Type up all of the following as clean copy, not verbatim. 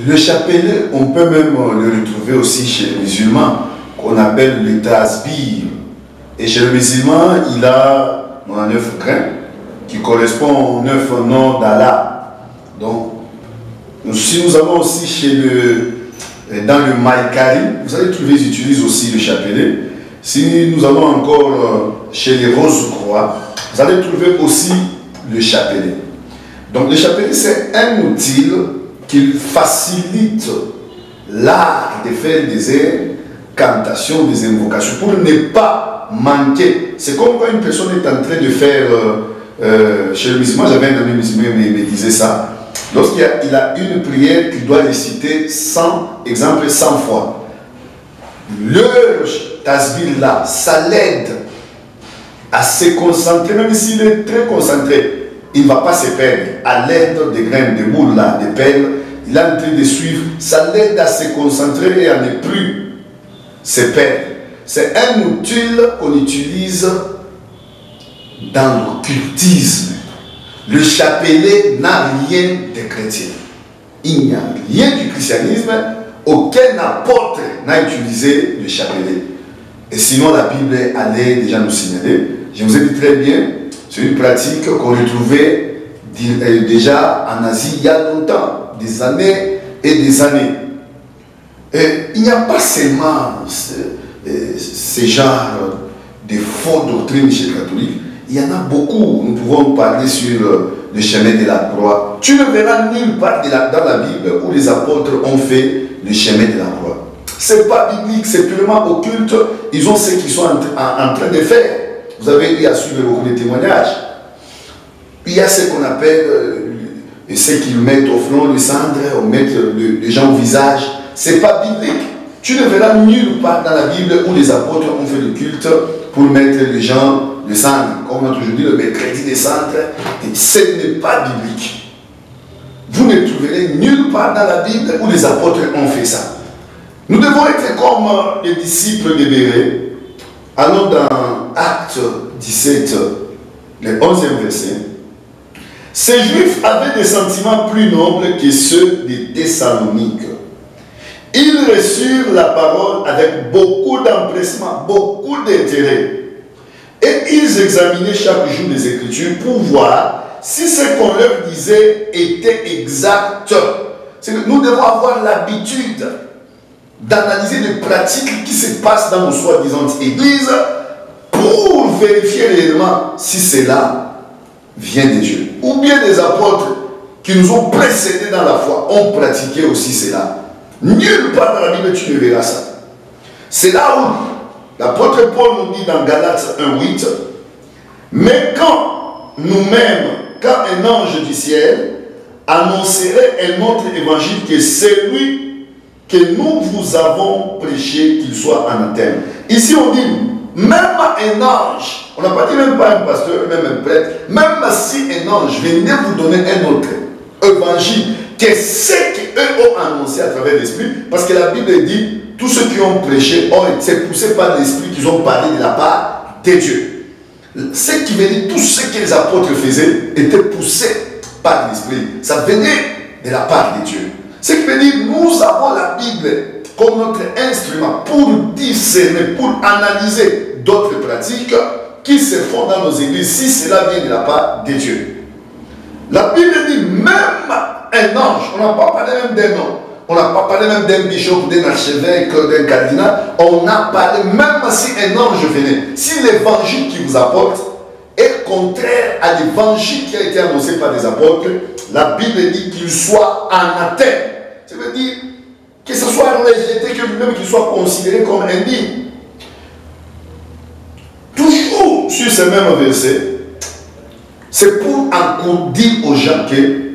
Le chapelet, on peut même le retrouver aussi chez les musulmans, qu'on appelle le tasbih. Et chez le musulman, il a 9 grains qui correspondent aux 9 noms d'Allah. Donc, si nous allons aussi dans le Maïkari, vous allez trouver, ils utilisent aussi le chapelet. Si nous allons encore chez les Rose-Croix, vous allez trouver aussi le chapelet. Donc, le chapelet, c'est un outil qui facilite l'art de faire des incantations, des invocations, pour ne pas manquer. C'est comme quand une personne est en train de faire, chez le musulman, j'avais un ami musulman qui me disait ça, lorsqu'il a une prière qu'il doit réciter 100 fois, le tasbih là, ça l'aide à se concentrer, même s'il est très concentré, il ne va pas se perdre. À l'aide des graines de boules, là, des perles, il est en train de suivre. Ça l'aide à se concentrer et à ne plus se perdre. C'est un outil qu'on utilise dans l'occultisme. Le chapelet n'a rien de chrétien. Il n'y a rien du christianisme. Aucun apôtre n'a utilisé le chapelet. Et sinon, la Bible allait déjà nous signaler. Je vous ai dit très bien. C'est une pratique qu'on retrouvait déjà en Asie il y a longtemps, des années et des années. Et il n'y a pas seulement ce genre de fausses doctrines chez les catholiques, il y en a beaucoup. Nous pouvons parler sur le chemin de la croix. Tu ne verras nulle part dans la Bible où les apôtres ont fait le chemin de la croix. Ce n'est pas biblique, c'est purement occulte. Ils ont ce qu'ils sont en train de faire. Vous avez eu à suivre beaucoup de témoignages. Il y a ce qu'on appelle, ce qu'ils mettent au front, les cendres, on met les gens au visage. Ce n'est pas biblique. Tu ne verras nulle part dans la Bible où les apôtres ont fait le culte pour mettre les gens le cendres. Comme on a toujours dit, le mercredi des cendres. Ce n'est pas biblique. Vous ne trouverez nulle part dans la Bible où les apôtres ont fait ça. Nous devons être comme les disciples de Bérée. Allons dans Actes 17, le 11e verset. Ces Juifs avaient des sentiments plus nobles que ceux des Thessaloniques. Ils reçurent la parole avec beaucoup d'empressement, beaucoup d'intérêt. Et ils examinaient chaque jour les Écritures pour voir si ce qu'on leur disait était exact. C'est que nous devons avoir l'habitude d'analyser les pratiques qui se passent dans nos soi-disant églises pour vérifier réellement si cela vient de Dieu. Ou bien les apôtres qui nous ont précédés dans la foi ont pratiqué aussi cela. Nulle part dans la Bible tu ne verras ça. C'est là où l'apôtre Paul nous dit dans Galates 1:8, mais quand nous-mêmes, quand un ange du ciel annoncerait un autre évangile que celui que nous vous avons prêché, qu'il soit anathème. Ici on dit, même un ange, on n'a pas dit même pas un pasteur, même un prêtre, même si un ange venait vous donner un autre évangile, que ce qu'eux ont annoncé à travers l'esprit, parce que la Bible dit, tous ceux qui ont prêché ont été poussés par l'esprit, qu'ils ont parlé de la part de Dieu. Ce qui veut dire, tout ce que les apôtres faisaient était poussé par l'esprit. Ça venait de la part de Dieu. Ce qui veut dire, nous avons la Bible comme notre instrument pour discerner, pour analyser d'autres pratiques qui se font dans nos églises, si cela vient de la part de Dieu. La Bible dit, même un ange, on n'a pas parlé même d'un homme, on n'a pas parlé même d'un bishop, d'un archevêque, d'un cardinal, on a parlé, même si un ange venait, si l'évangile qui vous apporte est contraire à l'évangile qui a été annoncé par les apôtres, la Bible dit qu'il soit anathème. Ça veut dire que ce soit rejeté, que lui-même qu'il soit considéré comme indigne. Toujours sur ce même verset, c'est pour encore dire aux gens que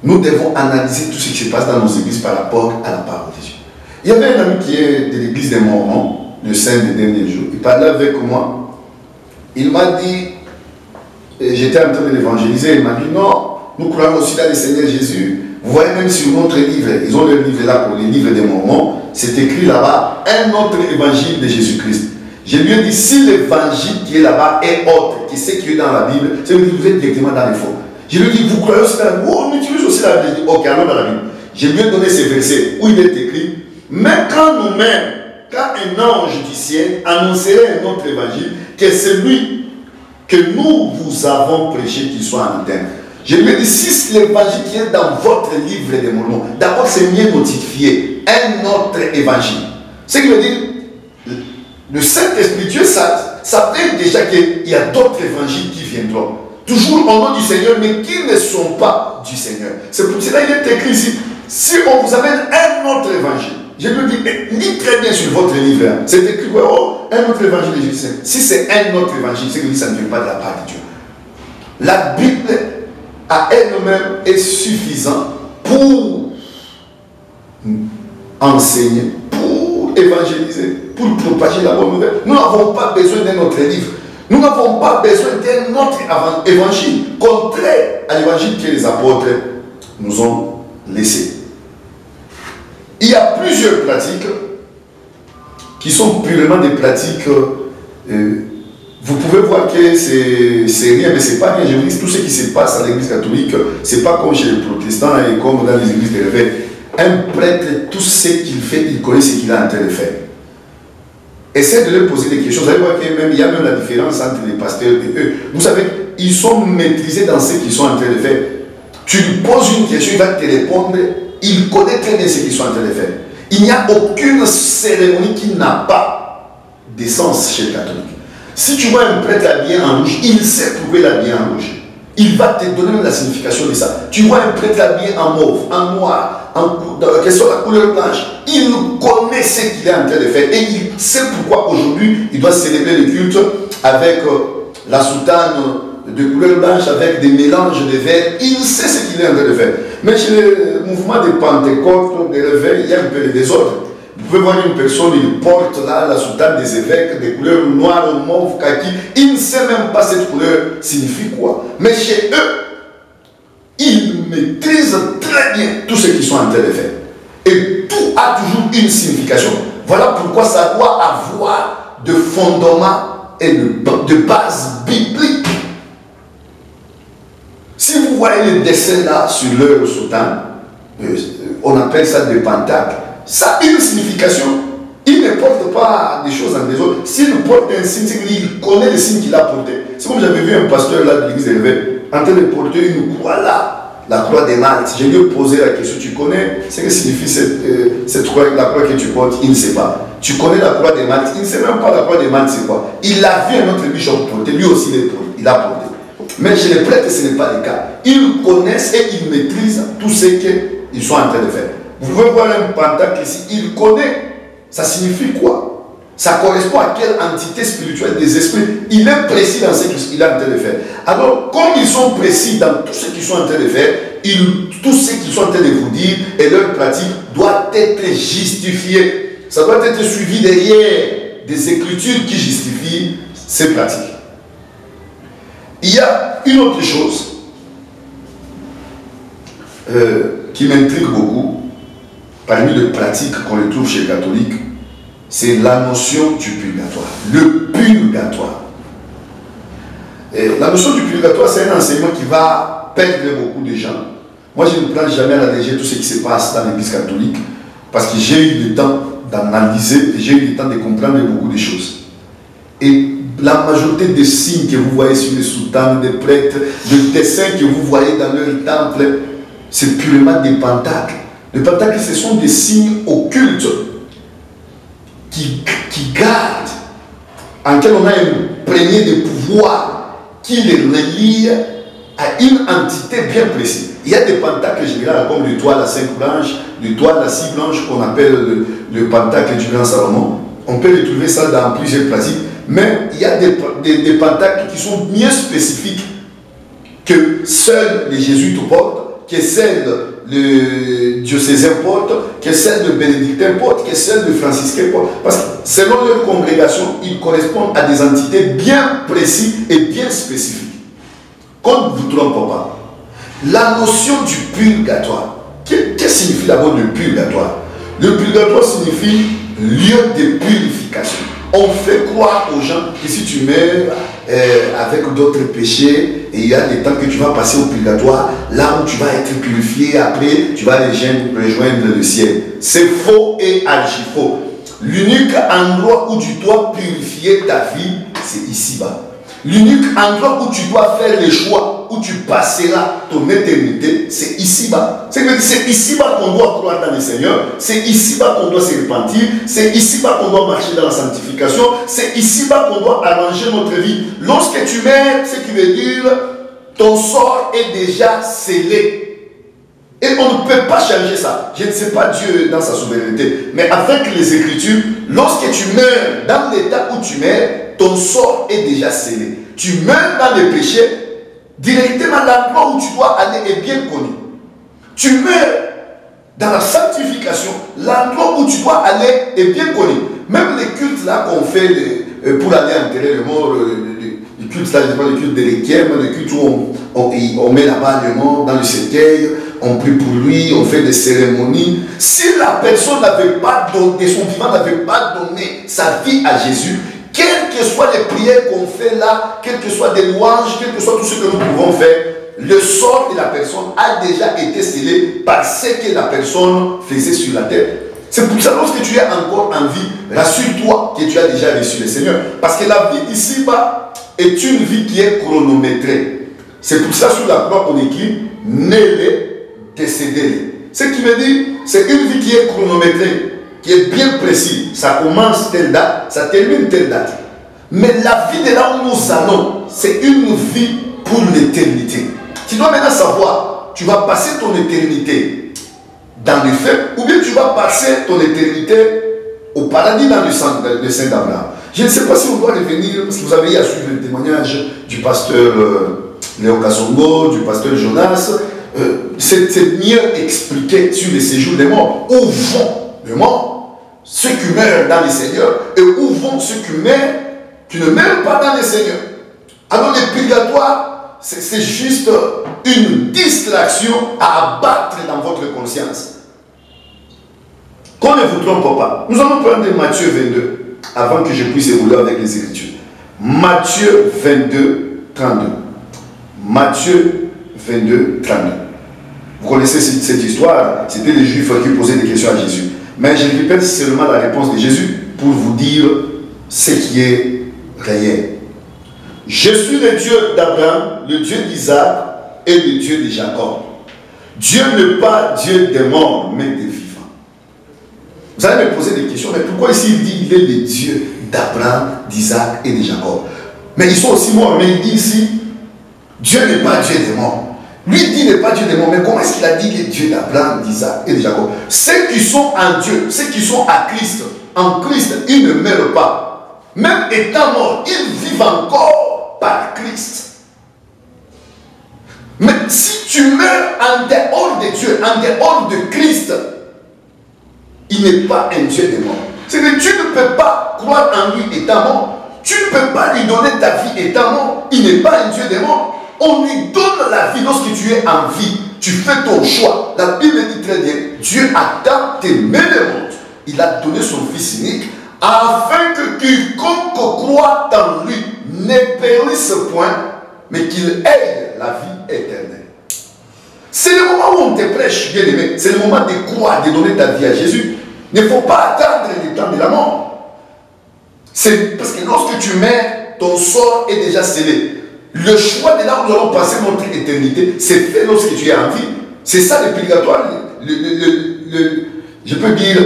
nous devons analyser tout ce qui se passe dans nos églises par rapport à la parole de Dieu. Il y avait un ami qui est de l'église des Mormons, le saint des derniers jours. Il parlait avec moi. Il m'a dit, j'étais en train de l'évangéliser, il m'a dit non, nous croyons aussi dans le Seigneur Jésus. Vous voyez même sur notre livre, ils ont le livre là pour les livres des Mormons, c'est écrit là-bas un autre évangile de Jésus-Christ. Je lui ai dit, si l'évangile qui est là-bas est autre que ce qui est dans la Bible, ça veut dire que vous êtes directement dans les faux. Je lui ai dit, vous croyez aussi dans la Bible? Oh, on utilise aussi la Bible. Je dis, ok, allons dans la Bible. Je lui ai donné ces versets où il est écrit, mais quand nous-mêmes, quand un ange du ciel annoncerait un autre évangile, que celui que nous vous avons prêché, qu'il soit en antenne. Je lui ai dit, si l'évangile qui est dans votre livre de Mormon, d'abord c'est mieux notifié, un autre évangile. Ce qui veut dire, le Saint-Esprit, Dieu, ça fait déjà qu'il y a d'autres évangiles qui viendront. Toujours au nom du Seigneur, mais qui ne sont pas du Seigneur. C'est pour cela qu'il est écrit ici, si on vous amène un autre évangile, je lui dis, lis très bien sur votre livre. C'est écrit, oh, un autre évangile de Jésus. Si c'est un autre évangile, c'est que ça ne vient pas de la part de Dieu. La Bible à elle-même est suffisante pour enseigner, pour évangéliser, pour propager la bonne nouvelle. Nous n'avons pas besoin d'un autre livre. Nous n'avons pas besoin d'un autre évangile, contraire à l'évangile que les apôtres nous ont laissé. Il y a plusieurs pratiques qui sont purement des pratiques. Vous pouvez voir que c'est rien, mais c'est pas rien. Je vous dis, tout ce qui se passe à l'église catholique, c'est pas comme chez les protestants et comme dans les églises de réveil. Un prêtre, tout ce qu'il fait, il connaît ce qu'il est en train de faire. Essayez de leur poser des questions. Vous allez voir qu'il y a même la différence entre les pasteurs et eux. Vous savez, ils sont maîtrisés dans ce qu'ils sont en train de faire. Tu lui poses une question, il va te répondre. Il connaît très bien ce qu'ils sont en train de faire. Il n'y a aucune cérémonie qui n'a pas d'essence chez le catholique. Si tu vois un prêtre habillé en rouge, il sait pourquoi il est habillé en rouge. Il va te donner la signification de ça. Tu vois un prêtre habillé en mauve, en noir, quelle soit la couleur blanche, il connaît ce qu'il est en train de faire. Et il sait pourquoi aujourd'hui il doit célébrer le culte avec la soutane de couleur blanche, avec des mélanges de verre. Il sait ce qu'il est en train de faire. Mais chez le mouvement de Pentecôte, de réveil, il y a un peu de désordre. Vous pouvez voir une personne, il porte là la soutane des évêques, des couleurs noires, mauve, kaki. Il ne sait même pas cette couleur signifie quoi. Mais chez eux, ils maîtrisent très bien tout ce qu'ils sont en train de faire. Et tout a toujours une signification. Voilà pourquoi ça doit avoir de fondement et de base biblique. Si vous voyez les dessins là sur leur soutane, on appelle ça des pentacles. Ça a une signification. Il ne porte pas des choses en désordre. S'il porte un signe, c'est qu'il connaît le signe qu'il a porté. C'est comme j'avais vu un pasteur là de l'église de réveil en train de porter une croix là, la croix des Maltes. J'ai lui posé la question, tu connais ce que signifie cette croix, la croix que tu portes? Il ne sait pas. Tu connais la croix des Maltes? Il ne sait même pas la croix des Maltes c'est quoi. Il a vu un autre bishop porter, lui aussi il a porté. Mais chez les prêtres, ce n'est pas le cas. Ils connaissent et ils maîtrisent tout ce qu'ils sont en train de faire. Vous pouvez voir un pentacle ici, il connaît. Ça signifie quoi? Ça correspond à quelle entité spirituelle des esprits? Il est précis dans ce qu'il est en train de faire. Alors, comme ils sont précis dans tout ce qu'ils sont en train de faire, tout ce qu'ils sont en train de vous dire et leur pratique doit être justifié. Ça doit être suivi derrière des écritures qui justifient ces pratiques. Il y a une autre chose qui m'intrigue beaucoup. Parmi les pratiques qu'on retrouve chez les catholiques, c'est la notion du purgatoire. Le purgatoire. Et la notion du purgatoire, c'est un enseignement qui va perdre beaucoup de gens. Moi, je ne prends jamais à la légère tout ce qui se passe dans l'église catholique parce que j'ai eu le temps d'analyser, j'ai eu le temps de comprendre beaucoup de choses. Et la majorité des signes que vous voyez sur les soutanes des prêtres, des dessins que vous voyez dans leur temple, c'est purement des pentacles. Les pentacles, ce sont des signes occultes qui gardent, en lequel on a imprégné de pouvoir qui les relie à une entité bien précise. Il y a des pentacles généraux comme l'étoile à 5 branches, l'étoile à 6 branches qu'on appelle le pentacle du grand Salomon. On peut retrouver ça dans plusieurs pratiques, mais il y a des pentacles qui sont bien spécifiques que seuls les jésuites portent, que celles le diocésain porte, que celle de bénédictin porte, que celle de franciscain porte. Parce que selon leur congrégation, ils correspondent à des entités bien précises et bien spécifiques. Qu'on ne vous trompe pas. La notion du purgatoire. Qu'est-ce que signifie d'abord le purgatoire? Le purgatoire signifie lieu de purification. On fait croire aux gens que si tu meurs avec d'autres péchés, et il y a des temps que tu vas passer au purgatoire, là où tu vas être purifié, après tu vas rejoindre le ciel. C'est faux et archi-faux. L'unique endroit où tu dois purifier ta vie, c'est ici-bas. L'unique endroit où tu dois faire les choix, où tu passeras ton éternité, c'est ici-bas. C'est ici-bas qu'on doit croire dans le Seigneur, c'est ici-bas qu'on doit se repentir, c'est ici-bas qu'on doit marcher dans la sanctification, c'est ici-bas qu'on doit arranger notre vie. Lorsque tu meurs, ce qui veut dire ton sort est déjà scellé. Et on ne peut pas changer ça. Je ne sais pas Dieu dans sa souveraineté, mais avec les Écritures, lorsque tu meurs dans l'état où tu meurs, ton sort est déjà scellé. Tu meurs dans le péché, directement l'endroit où tu dois aller est bien connu. Tu meurs dans la sanctification, l'endroit où tu dois aller est bien connu. Même les cultes là qu'on fait pour aller enterrer le mort, les cultes là, je ne sais pas, les cultes de l'Équiem, les cultes où on met là-bas le mort dans le cercueil, on prie pour lui, on fait des cérémonies. Si la personne n'avait pas donné, son vivant n'avait pas donné sa vie à Jésus, quelles que soient les prières qu'on fait là, quelles que soient des louanges, quel que soit tout ce que nous pouvons faire, le sort de la personne a déjà été scellé par ce que la personne faisait sur la terre. C'est pour ça que lorsque tu es encore en vie, rassure-toi que tu as déjà reçu le Seigneur. Parce que la vie ici-bas est une vie qui est chronométrée. C'est pour ça sur la croix qu'on écrit « né-les, décédez-les ». Ce qui veut dire, c'est une vie qui est chronométrée, qui est bien précise. Ça commence telle date, ça termine telle date. Mais la vie de là où nous allons, c'est une vie pour l'éternité. Tu dois maintenant savoir, tu vas passer ton éternité dans les faits, ou bien tu vas passer ton éternité au paradis dans le sein d'Abraham. Je ne sais pas si on doit revenir, parce que vous avez eu à suivre le témoignage du pasteur Léo Kassongo, du pasteur Jonas. C'est mieux expliqué sur les séjours des morts. Où vont les morts? Ceux qui meurent dans le Seigneur. Et où vont ceux qui meurent, qui ne meurent pas dans le Seigneur? Alors le purgatoire, c'est juste une distraction à abattre dans votre conscience. Qu'on ne vous trompe pas. Nous allons prendre Matthieu 22 avant que je puisse évoluer avec les Écritures. Matthieu 22, 32. Matthieu 22, 32. Vous connaissez cette histoire, c'était les Juifs qui posaient des questions à Jésus. Mais je répète seulement la réponse de Jésus pour vous dire ce qui est réel. Je suis le Dieu d'Abraham, le Dieu d'Isaac et le Dieu de Jacob. Dieu n'est pas Dieu des morts, mais des vivants. Vous allez me poser des questions, mais pourquoi ici il dit qu'il est le Dieu d'Abraham, d'Isaac et de Jacob? Mais ils sont aussi morts, mais il dit ici, Dieu n'est pas Dieu des morts. Lui dit n'est pas Dieu des morts, mais comment est-ce qu'il a dit qu'il est Dieu d'Abraham, d'Isaac et de Jacob? Ceux qui sont en Dieu, ceux qui sont à Christ, en Christ, ils ne meurent pas. Même étant morts, ils vivent encore par Christ. Mais si tu meurs en dehors de Dieu, en dehors de Christ, il n'est pas un Dieu des morts. C'est que tu ne peux pas croire en lui étant mort. Tu ne peux pas lui donner ta vie étant mort. Il n'est pas un Dieu des morts. On lui donne la vie lorsque tu es en vie. Tu fais ton choix. La Bible dit très bien, Dieu a tant aimé le monde. Il a donné son Fils unique afin que quiconque croit en lui ne périsse point, mais qu'il ait la vie éternelle. C'est le moment où on te prêche, bien aimé. C'est le moment de croire, de donner ta vie à Jésus. Il ne faut pas attendre le temps de la mort. C'est parce que lorsque tu meurs, ton sort est déjà scellé. Le choix de là où nous allons passer notre éternité, c'est fait lorsque tu es en vie. C'est ça le purgatoire, je peux dire,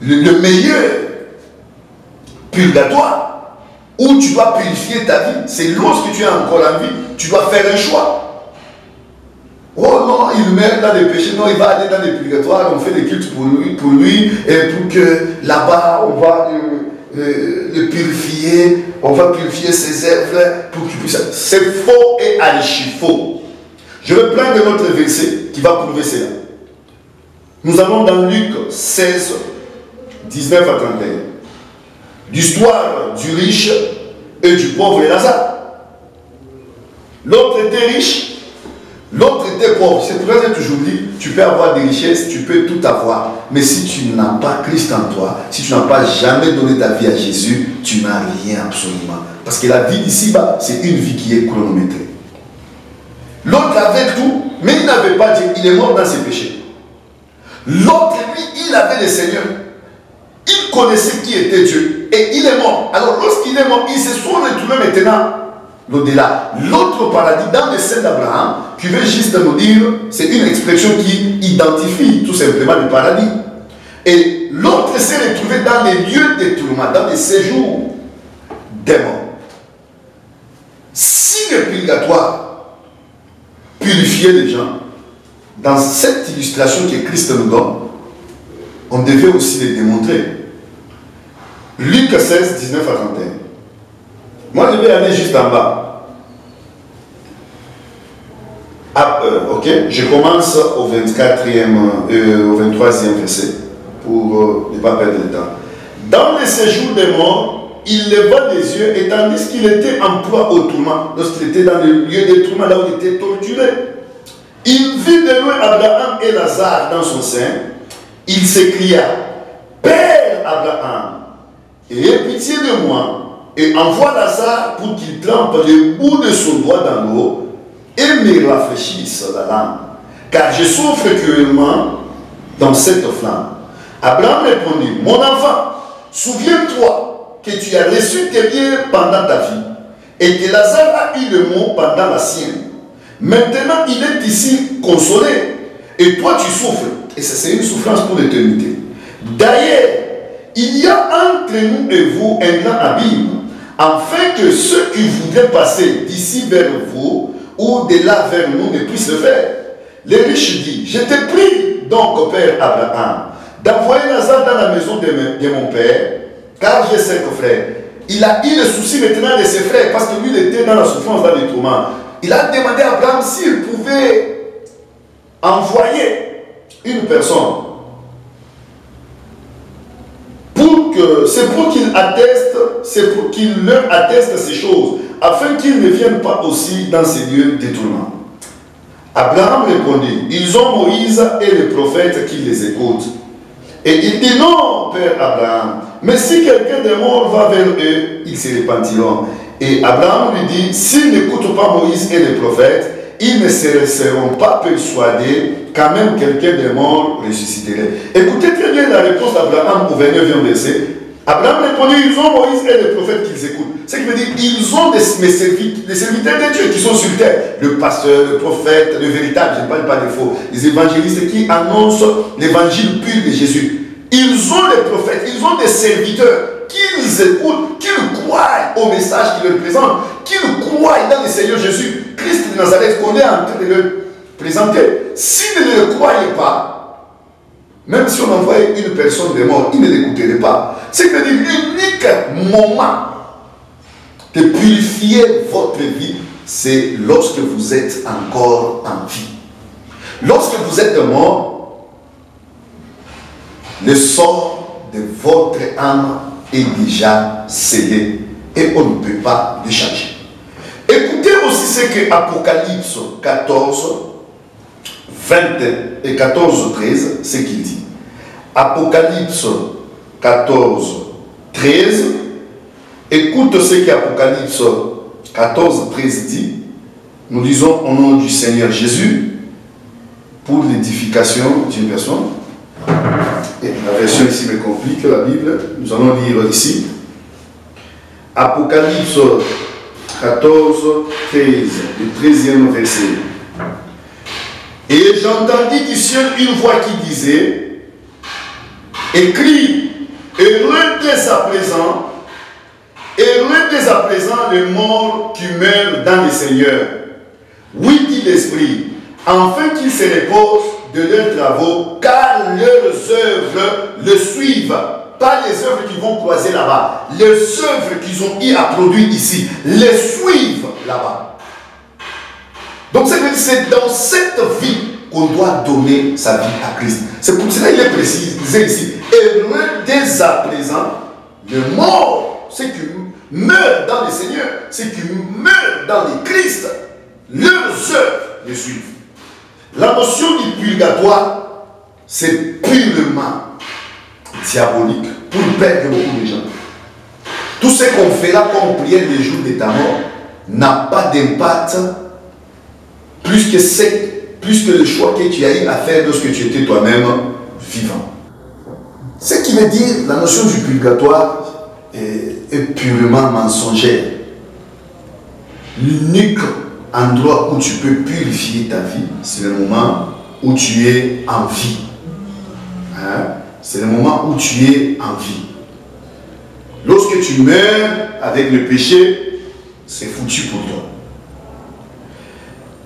le meilleur purgatoire, où tu dois purifier ta vie. C'est lorsque tu es encore en vie, tu dois faire un choix. Oh non, il meurt dans les péchés, non, il va aller dans les purgatoires, on fait des cultes pour lui et pour que là-bas, on va le purifier, on va purifier ses œuvres pour qu'il puisse... C'est faux et archi-faux. Je vais prendre notre verset qui va prouver cela. Nous allons dans Luc 16, 19 à 31. L'histoire du riche et du pauvre Lazare. L'autre était riche, l'autre était pauvre. C'est pour ça que j'ai toujours dit, tu peux avoir des richesses, tu peux tout avoir. Mais si tu n'as pas Christ en toi, si tu n'as pas jamais donné ta vie à Jésus, tu n'as rien absolument. Parce que la vie ici-bas, c'est une vie qui est chronométrée. L'autre avait tout, mais il n'avait pas Dieu. Il est mort dans ses péchés. L'autre, lui, il avait le Seigneur. Il connaissait qui était Dieu. Et il est mort. Alors, lorsqu'il est mort, il se sont retrouvés maintenant l'au-delà. L'autre paradis, dans le sein d'Abraham, qui veut juste nous dire, c'est une expression qui identifie tout simplement le paradis. Et l'autre s'est retrouvé dans les lieux de tourment, dans les séjours des morts. Si le purgatoire purifiait les gens, dans cette illustration que Christ nous donne, on devait aussi les démontrer. Luc 16, 19 à 31. Moi, je vais aller juste en bas. Ok, je commence au 23e verset, pour ne pas perdre le temps. Dans les séjours des morts, il leva les yeux, et tandis qu'il était en proie au tourment, lorsqu'il était dans le lieu des tourments, là où il était torturé, il vit de loin Abraham et Lazare dans son sein. Il s'écria, Père Abraham, aie pitié de moi, et envoie Lazare pour qu'il trempe le bout de son doigt dans l'eau et me rafraîchisse la langue, car je souffre cruellement dans cette flamme. Abraham répondit, mon enfant, souviens-toi que tu as reçu tes biens pendant ta vie, et que Lazare a eu le mot pendant la sienne. Maintenant, il est ici consolé, et toi tu souffres, et c'est une souffrance pour l'éternité. D'ailleurs, il y a entre nous et vous un grand abîme, afin que ceux qui voudraient passer d'ici vers vous, ou de là vers nous, ne puissent le faire. Le riche dit, je te prie donc, Père Abraham, d'envoyer Lazare dans la maison de mon père, car j'ai 5 frères. Il a eu le souci maintenant de ses frères, parce que lui, il était dans la souffrance, dans les tourments. Il a demandé à Abraham s'il pouvait envoyer une personne. C'est pour qu'il atteste, c'est pour qu'il leur atteste ces choses, afin qu'ils ne viennent pas aussi dans ces lieux de tourment. Abraham répondit, ils ont Moïse et les prophètes qui les écoutent. Et il dit, non, Père Abraham, mais si quelqu'un de mort va vers eux, ils se repentiront. Et Abraham lui dit, s'ils n'écoutent pas Moïse et les prophètes, ils ne se seront pas persuadés quand même quelqu'un de mort ressusciterait. Écoutez très bien la réponse d'Abraham au 29e verset. Abraham répondit, ils ont Moïse et les prophètes qu'ils écoutent. Ce qui veut dire, ils ont des serviteurs de Dieu qui sont sur terre. Le pasteur, le prophète, le véritable, je ne parle pas des faux. Les évangélistes qui annoncent l'évangile pur de Jésus. Ils ont les prophètes, ils ont des serviteurs qu'ils écoutent, qu'ils croient au message qu'ils leur présentent, qu'ils croient dans le Seigneur Jésus, Christ de Nazareth, qu'on est en train de leur présenter. S'ils ne le croyaient pas, même si on envoyait une personne de mort, ils ne l'écouteraient pas. C'est que l'unique moment de purifier votre vie, c'est lorsque vous êtes encore en vie. Lorsque vous êtes mort, le sort de votre âme est déjà scellé et on ne peut pas le changer. Écoutez aussi ce que Apocalypse 14, 20 et 14, 13, ce qu'il dit. Apocalypse 14, 13, écoute ce qu'Apocalypse 14, 13 dit. Nous lisons au nom du Seigneur Jésus pour l'édification d'une personne. Et la version ici me complique la Bible. Nous allons lire ici. Apocalypse 14, 13, le 13e verset. Et j'entendis du ciel une voix qui disait, écris, heureux dès à présent les morts qui meurent dans le Seigneur. Oui, dit l'Esprit, afin qu'ils se reposent de leurs travaux, car leurs œuvres le suivent. Pas les œuvres qui vont croiser là-bas. Les œuvres qu'ils ont eu à produire ici, les suivent là-bas. Donc c'est dans cette vie qu'on doit donner sa vie à Christ. C'est pour cela qu'il est précisé ici. Heureux dès à présent, le mort, ceux qui meurent dans le Seigneur, ceux qui meurent dans le Christ, leurs œuvres les suivent. La notion du purgatoire, c'est purement diabolique pour perdre beaucoup de gens. Tout ce qu'on fait là comme prière les jours de ta mort n'a pas d'impact plus que le choix que tu as eu à faire lorsque tu étais toi-même vivant. Ce qui veut dire, la notion du purgatoire est purement mensongère. L'unique endroit où tu peux purifier ta vie, c'est le moment où tu es en vie. Hein? C'est le moment où tu es en vie. Lorsque tu meurs avec le péché, c'est foutu pour toi.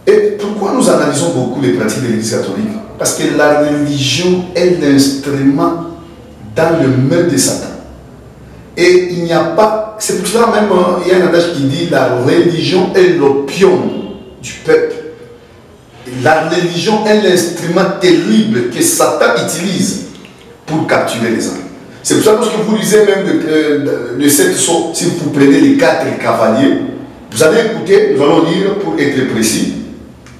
Et pourquoi nous analysons beaucoup les pratiques de l'Église catholique? Parce que la religion est l'instrument dans le meurtre de Satan. Et il n'y a pas... C'est pour cela même, il y a un adage qui dit la religion est l'opium du peuple. La religion est l'instrument terrible que Satan utilise pour capturer les âmes. C'est pour ça que lorsque vous lisez même le 7 sceaux, si vous prenez les 4 cavaliers, vous allez écouter, nous allons lire pour être précis,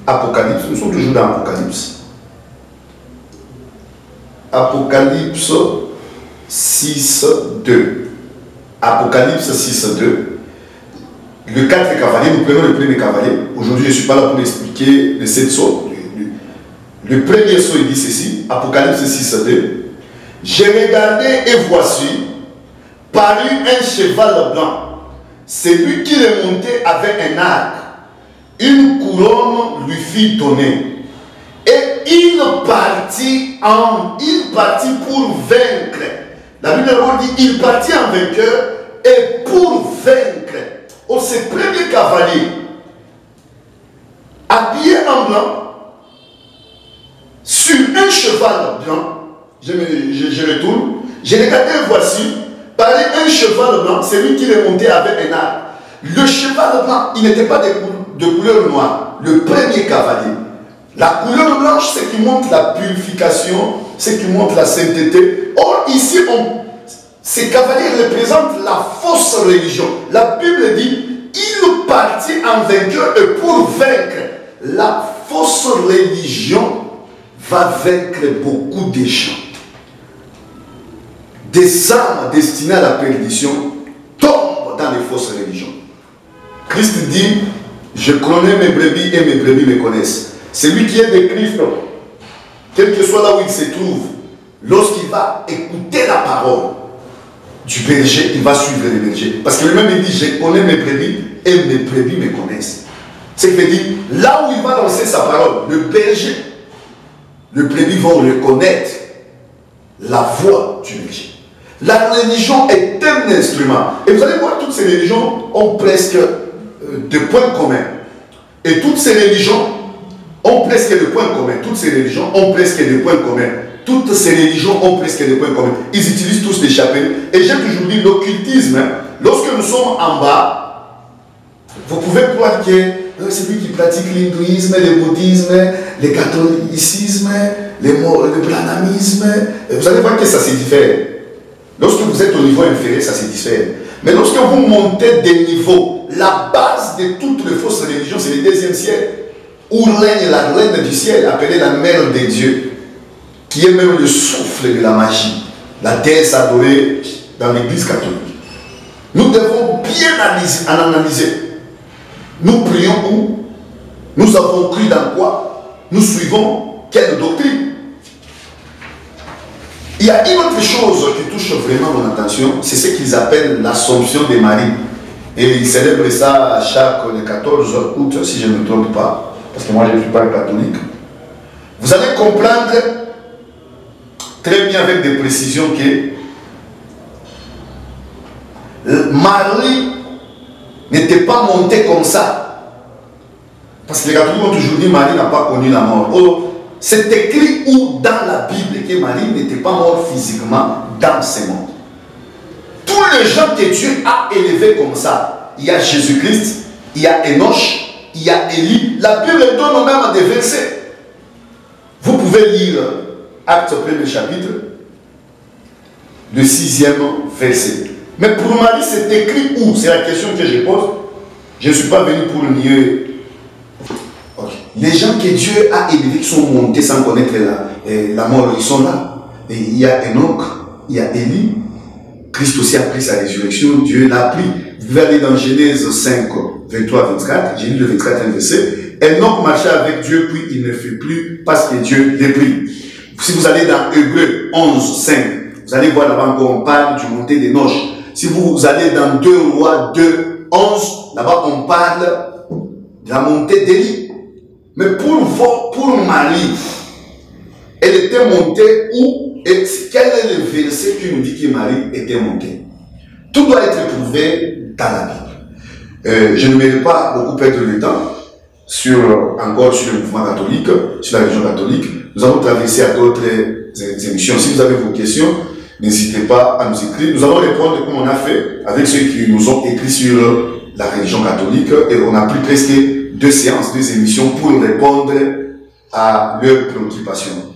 Apocalypse, nous sommes toujours dans Apocalypse. Apocalypse 6, 2. Apocalypse 6, 2. Le 4 cavaliers, nous prenons le premier cavalier. Aujourd'hui, je ne suis pas là pour expliquer les 7 sauts. Le premier saut, il dit ceci, Apocalypse 6, 2. J'ai regardé et voici, parut un cheval blanc. Celui qui le montait avait un arc. Une couronne lui fit donner. Et il partit pour vaincre. La Bible dit, il partit en vainqueur et pour vaincre. Oh, ce premier cavalier, habillé en blanc, sur un cheval blanc, je retourne, j'ai regardé, voici, parlait un cheval blanc, celui qui le montait avec un arc. Le cheval blanc, il n'était pas de couleur noire, le premier cavalier. La couleur blanche, c'est qui montre la purification, c'est qui montre la sainteté. Or, ici, ces cavaliers représentent la fausse religion. La Bible dit, il partit en vainqueur et pour vaincre. La fausse religion va vaincre beaucoup de gens. Des âmes destinées à la perdition tombent dans les fausses religions. Christ dit, je connais mes brebis et mes brebis me connaissent. Celui qui est de Christ, quel que soit là où il se trouve, lorsqu'il va écouter la parole du berger, il va suivre le berger. Parce que lui-même il dit, je connais mes brebis et mes brebis me connaissent. C'est qu'il dit, là où il va lancer sa parole, le berger, le brebis vont reconnaître la voix du berger. La religion est un instrument. Et vous allez voir, toutes ces religions ont presque des points communs. Et toutes ces religions ont presque des points communs. Toutes ces religions ont presque des points communs. Toutes ces religions ont presque des points communs. Ils utilisent tous des chapelles. Et j'ai toujours dit, l'occultisme, lorsque nous sommes en bas, vous pouvez croire que celui qui pratique l'hindouisme, le bouddhisme, le catholicisme, le brahmanisme, vous allez voir que ça se diffère. Lorsque vous êtes au niveau inférieur, ça se diffère. Mais lorsque vous montez des niveaux, la base de toutes les fausses religions, c'est le deuxième ciel, où règne la reine du ciel, appelée la mère des dieux, qui est même le souffle de la magie, la déesse adorée dans l'église catholique. Nous devons bien analyser. Nous prions où? Nous avons cru dans quoi? Nous suivons quelle doctrine? Il y a une autre chose qui touche vraiment mon attention, c'est ce qu'ils appellent l'Assomption de Marie. Et ils célèbrent ça le 14 août, si je ne me trompe pas, parce que moi je ne suis pas catholique. Vous allez comprendre très bien avec des précisions que Marie n'était pas montée comme ça. Parce que les catholiques ont toujours dit que Marie n'a pas connu la mort. Oh, c'est écrit où dans la Bible que Marie n'était pas morte physiquement dans ce monde. Tous les gens que Dieu a élevés comme ça, il y a Jésus-Christ, il y a Enoch, il y a Élie. La Bible donne même des versets. Vous pouvez lire Actes 1er chapitre, le 6e verset. Mais pour Marie, c'est écrit où? C'est la question que je pose. Je ne suis pas venu pour nier. Okay. Les gens que Dieu a élevés, qui sont montés sans connaître la mort, ils sont là. Et il y a Enoch, il y a Élie. Christ aussi a pris sa résurrection, Dieu l'a pris. Vous pouvez aller dans Genèse 5, 23, 24. J'ai lu le 24 verset. Enoch marchait avec Dieu, puis il ne fait plus parce que Dieu l'ait pris. Si vous allez dans Hébreux 11, 5, vous allez voir là-bas qu'on parle du montée des noces. Si vous allez dans 2 Rois 2, 11, là-bas on parle de la montée d'Élie. Mais pour Marie, elle était montée où? Et quel est le verset qui nous dit que Marie était montée? Tout doit être prouvé dans la Bible. Je ne vais pas beaucoup perdre le temps encore sur le mouvement catholique, sur la religion catholique. Nous allons traverser à d'autres émissions. Si vous avez vos questions, n'hésitez pas à nous écrire. Nous allons répondre comme on a fait avec ceux qui nous ont écrit sur la religion catholique. Et on a pris presque 2 séances, 2 émissions pour répondre à leurs préoccupations.